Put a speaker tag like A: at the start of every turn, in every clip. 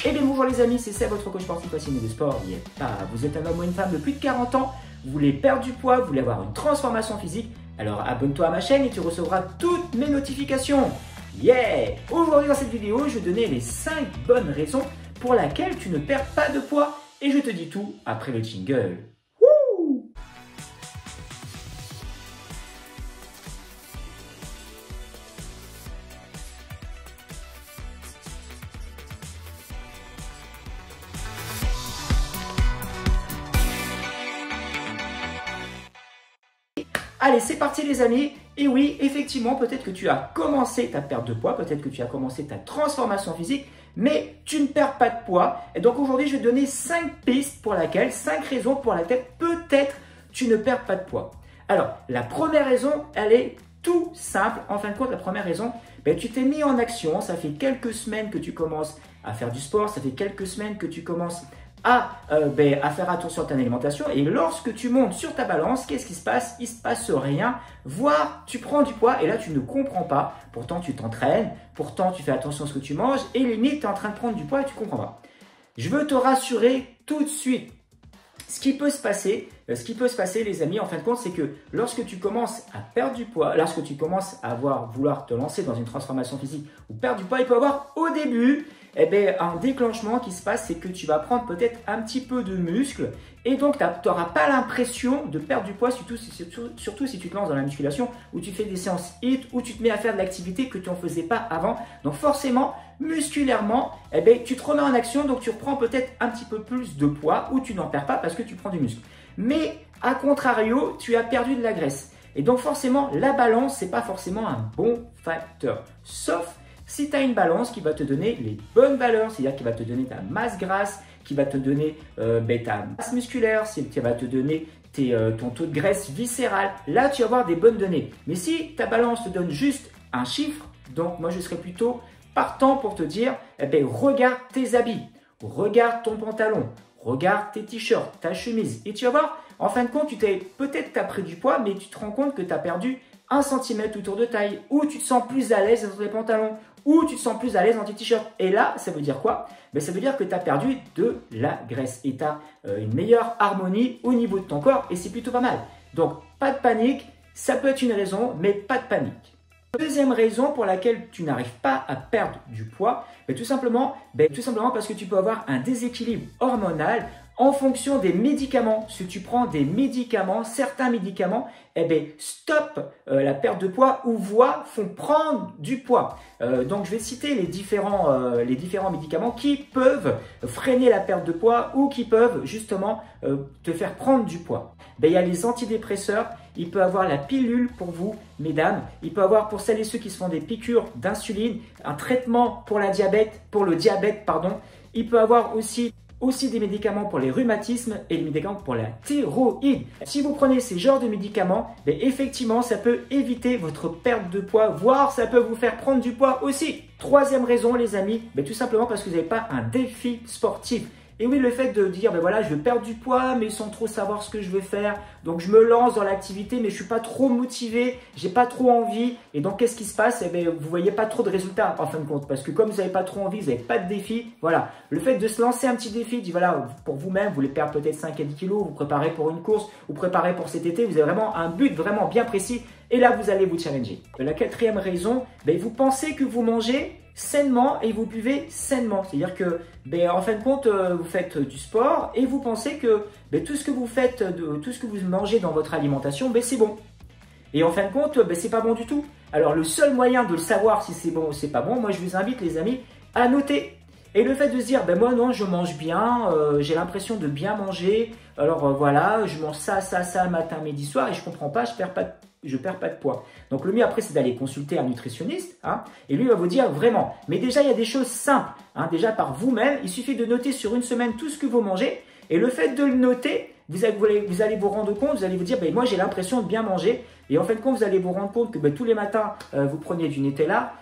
A: Et bien bonjour les amis, c'est Seb, votre coach sportif passionné de sport. Vous êtes un homme ou une femme de plus de 40 ans, vous voulez perdre du poids, vous voulez avoir une transformation physique, alors abonne-toi à ma chaîne et tu recevras toutes mes notifications. Yeah! Aujourd'hui dans cette vidéo, je vais donner les 5 bonnes raisons pour lesquelles tu ne perds pas de poids et je te dis tout après le jingle. Wouh! Allez, c'est parti les amis. Et oui, effectivement, peut-être que tu as commencé ta perte de poids, peut-être que tu as commencé ta transformation physique, mais tu ne perds pas de poids. Et donc aujourd'hui, je vais te donner 5 pistes pour lesquelles, 5 raisons pour lesquelles peut-être tu ne perds pas de poids. Alors, la première raison, elle est tout simple. En fin de compte, la première raison, tu t'es mis en action. Ça fait quelques semaines que tu commences à faire du sport, ça fait quelques semaines que tu commences à faire attention à ton alimentation, et lorsque tu montes sur ta balance, qu'est-ce qui se passe? Il se passe rien, voire tu prends du poids et là tu ne comprends pas, pourtant tu t'entraînes, pourtant tu fais attention à ce que tu manges et limite tu es en train de prendre du poids et tu ne comprends pas. Je veux te rassurer tout de suite. Ce qui peut se passer les amis, en fin de compte, c'est que lorsque tu commences à perdre du poids, lorsque tu commences à vouloir te lancer dans une transformation physique ou perdre du poids, il peut y avoir au début un déclenchement qui se passe, c'est que tu vas prendre peut-être un petit peu de muscle et donc tu n'auras pas l'impression de perdre du poids, surtout si tu te lances dans la musculation où tu fais des séances HIIT, où tu te mets à faire de l'activité que tu n'en faisais pas avant. Donc forcément, musculairement, tu te remets en action, donc tu reprends peut-être un petit peu plus de poids ou tu n'en perds pas parce que tu prends du muscle. Mais à contrario, tu as perdu de la graisse. Et donc forcément, la balance, ce n'est pas forcément un bon facteur. Sauf si tu as une balance qui va te donner les bonnes valeurs, c'est-à-dire qui va te donner ta masse grasse, qui va te donner ta masse musculaire, qui va te donner ton taux de graisse viscérale, là tu vas avoir des bonnes données. Mais si ta balance te donne juste un chiffre, donc moi je serais plutôt partant pour te dire, regarde tes habits, regarde ton pantalon, regarde tes t-shirts, ta chemise, et tu vas voir, en fin de compte, peut-être tu as pris du poids, mais tu te rends compte que tu as perdu 1 cm autour de taille, ou tu te sens plus à l'aise dans tes pantalons, ou tu te sens plus à l'aise dans tes t-shirts. Et là, ça veut dire quoi? Ça veut dire que tu as perdu de la graisse et tu as une meilleure harmonie au niveau de ton corps et c'est plutôt pas mal. Donc, pas de panique, ça peut être une raison, mais pas de panique. Deuxième raison pour laquelle tu n'arrives pas à perdre du poids, tout simplement parce que tu peux avoir un déséquilibre hormonal en fonction des médicaments. Si tu prends des médicaments, certains médicaments, stoppent la perte de poids ou font prendre du poids. Donc je vais citer les différents médicaments qui peuvent freiner la perte de poids ou qui peuvent justement te faire prendre du poids. Il y a les antidépresseurs, il peut avoir la pilule pour vous, mesdames, il peut avoir pour celles et ceux qui se font des piqûres d'insuline, un traitement pour le diabète, il peut avoir aussi des médicaments pour les rhumatismes et des médicaments pour la thyroïde. Si vous prenez ces genres de médicaments, effectivement, ça peut éviter votre perte de poids, voire ça peut vous faire prendre du poids aussi. Troisième raison, les amis, tout simplement parce que vous n'avez pas un défi sportif. Et oui, le fait de dire, voilà, je veux perdre du poids, mais sans trop savoir ce que je veux faire. Donc, je me lance dans l'activité, mais je suis pas trop motivé, j'ai pas trop envie. Et donc, qu'est-ce qui se passe? Vous voyez pas trop de résultats, en fin de compte. Parce que comme vous n'avez pas trop envie, vous n'avez pas de défi. Voilà. Le fait de se lancer un petit défi, voilà, pour vous-même, vous voulez perdre peut-être 5 à 10 kilos, vous préparez pour une course, vous préparez pour cet été, vous avez vraiment un but vraiment bien précis. Et là, vous allez vous challenger. La quatrième raison, vous pensez que vous mangez sainement et vous buvez sainement. C'est-à-dire que, en fin de compte, vous faites du sport et vous pensez que tout ce que vous faites, tout ce que vous mangez dans votre alimentation, c'est bon. Et en fin de compte, c'est pas bon du tout. Alors, le seul moyen de le savoir si c'est bon ou c'est pas bon, moi, je vous invite, les amis, à noter. Et le fait de se dire, moi non, je mange bien, j'ai l'impression de bien manger, alors voilà, je mange ça, matin, midi, soir, et je comprends pas, je perds pas de poids. Donc le mieux après, c'est d'aller consulter un nutritionniste, et lui va vous dire vraiment. Mais déjà, il y a des choses simples, déjà par vous-même, il suffit de noter sur une semaine tout ce que vous mangez, et le fait de le noter, vous allez vous rendre compte, vous allez vous dire, moi j'ai l'impression de bien manger. Et en fin de compte, vous allez vous rendre compte que tous les matins, vous prenez du Nutella,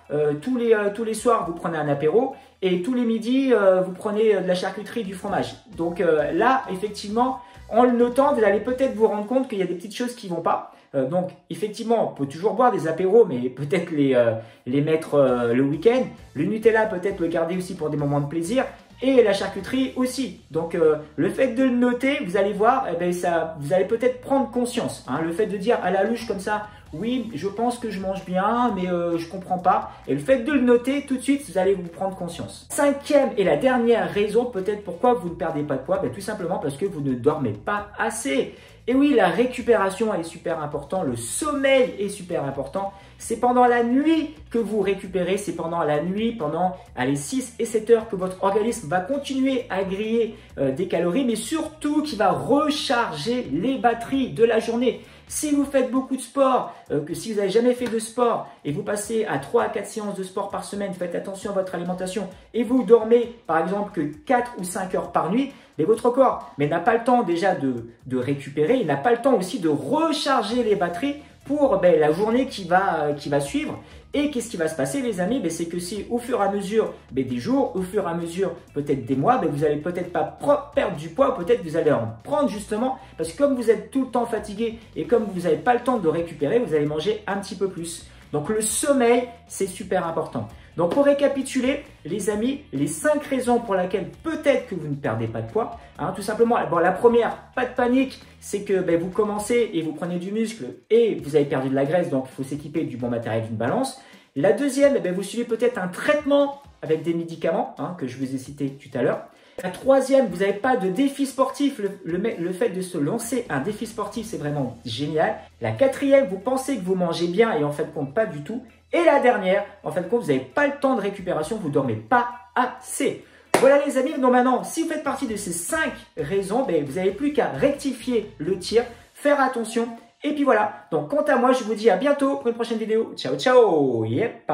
A: tous les soirs, vous prenez un apéro, et tous les midis, vous prenez de la charcuterie, du fromage. Donc là, effectivement, en le notant, vous allez peut-être vous rendre compte qu'il y a des petites choses qui ne vont pas. Donc, effectivement, on peut toujours boire des apéros, mais peut-être les mettre le week-end. Le Nutella, peut-être le garder aussi pour des moments de plaisir. et la charcuterie aussi. Donc le fait de le noter, vous allez voir, eh ben, vous allez peut-être prendre conscience. Hein, le fait de dire à la louche comme ça, oui, je pense que je mange bien, mais je comprends pas. Et le fait de le noter, tout de suite, vous allez vous prendre conscience. Cinquième et la dernière raison, peut-être pourquoi vous ne perdez pas de poids, ben, tout simplement parce que vous ne dormez pas assez. Et oui, la récupération est super important, le sommeil est super important. C'est pendant la nuit que vous récupérez, c'est pendant la nuit, pendant les 6 et 7 heures que votre organisme va continuer à griller des calories, mais surtout qui va recharger les batteries de la journée. Si vous faites beaucoup de sport, que si vous n'avez jamais fait de sport et vous passez à 3 à 4 séances de sport par semaine, faites attention à votre alimentation et vous dormez par exemple que 4 ou 5 heures par nuit, mais votre corps n'a pas le temps déjà de récupérer, il n'a pas le temps aussi de recharger les batteries pour la journée qui va suivre. Et qu'est-ce qui va se passer les amis? C'est que si au fur et à mesure des jours, au fur et à mesure peut-être des mois, vous n'allez peut-être pas perdre du poids, peut-être vous allez en prendre justement, parce que comme vous êtes tout le temps fatigué et comme vous n'avez pas le temps de récupérer, vous allez manger un petit peu plus. Donc le sommeil, c'est super important. Donc pour récapituler, les amis, les 5 raisons pour lesquelles peut-être que vous ne perdez pas de poids. Hein, tout simplement, bon, la première, pas de panique, c'est que vous commencez et vous prenez du muscle et vous avez perdu de la graisse, donc il faut s'équiper du bon matériel, d'une balance. La deuxième, vous suivez peut-être un traitement avec des médicaments que je vous ai cités tout à l'heure. La troisième, vous n'avez pas de défi sportif. Le fait de se lancer un défi sportif, c'est vraiment génial. La quatrième, vous pensez que vous mangez bien et en fait compte pas du tout. Et la dernière, en fin de compte, vous n'avez pas le temps de récupération, vous ne dormez pas assez. Voilà les amis, donc maintenant, si vous faites partie de ces 5 raisons, vous n'avez plus qu'à rectifier le tir, faire attention. Et puis voilà, donc quant à moi, je vous dis à bientôt pour une prochaine vidéo. Ciao, ciao, yep.